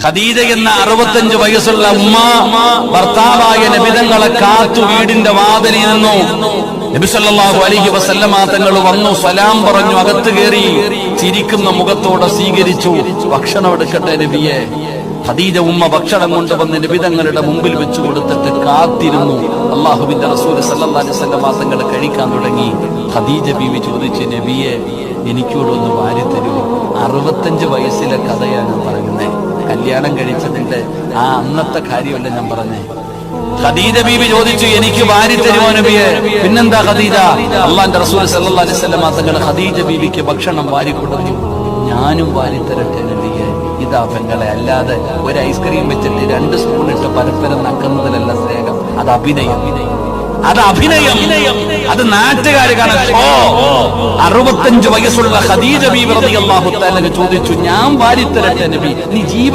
ഖദീജ എന്ന 65 വയസ്സുള്ള ഉമ്മ ഭർത്താവായ നബി തങ്ങളെ കാത്തു വീടിന്റെ വാതിലിൽ നിന്നു. നബി സല്ലല്ലാഹു അലൈഹി വസല്ലമ തങ്ങൾ വന്നു, സലാം പറഞ്ഞു, അകത്ത് കയറി ചിരിക്കുന്ന മുഖത്തോടെ സ്വീകരിച്ചു. ഭക്ഷണം എടുക്കട്ടെ നബിയെ. ഖദീജ ഉമ്മ ഭക്ഷണം കൊണ്ടുവന്ന് നബി തങ്ങളുടെ മുമ്പിൽ വെച്ചു കൊടുത്തിട്ട് കാത്തിരുന്നു. അല്ലാഹുവിന്റെ റസൂൽ സല്ലല്ലാഹു അലൈഹി വസല്ലമ തങ്ങൾ കഴിക്കാൻ തുടങ്ങി. ഖദീജ ബീവി ചോദിച്ചു, നബിയെ എനിക്കൂടൊന്ന് വാരി തരുമോ? 65 വയസ്സിലെ കഥയാണ് പറയുന്നത്. കല്യാണം കഴിച്ചതിന്റെ ആ അന്നത്തെ കാര്യമല്ല ഞാൻ പറഞ്ഞേ. ഖദീജ ബീവി ചോദിച്ചു, എനിക്ക് വാരി തരുമോ നബിയെ? പിന്നെന്താ ഖദീജ? അല്ലാഹുവിന്റെ റസൂൽ സല്ലല്ലാഹു അലൈഹി വസല്ലമ തങ്ങൾ ഖദീജ ബീവിക്ക് ഭക്ഷണം വാരി കൊടുത്തു. ഞാനും വാരി തരട്ടെ നബിയെ? ഇതാ പെങ്ങളെ, അല്ലാതെ ഒരു ഐസ്ക്രീം വെച്ചിട്ട് 2 സ്പൂൺ ഇട്ട് പരസ്പരം നക്കുന്നതിലല്ല സ്നേഹം. അത് അഭിനയം, അത് അഭിനയം, അത് നാട്ടുകാര് കാണാൻ. 65 വയസ്സുള്ള ഖദീജ ബീവി റളിയല്ലാഹു തആല ചോദിച്ചു, ഞാൻ വാരി തരട്ടെ നബി? നീ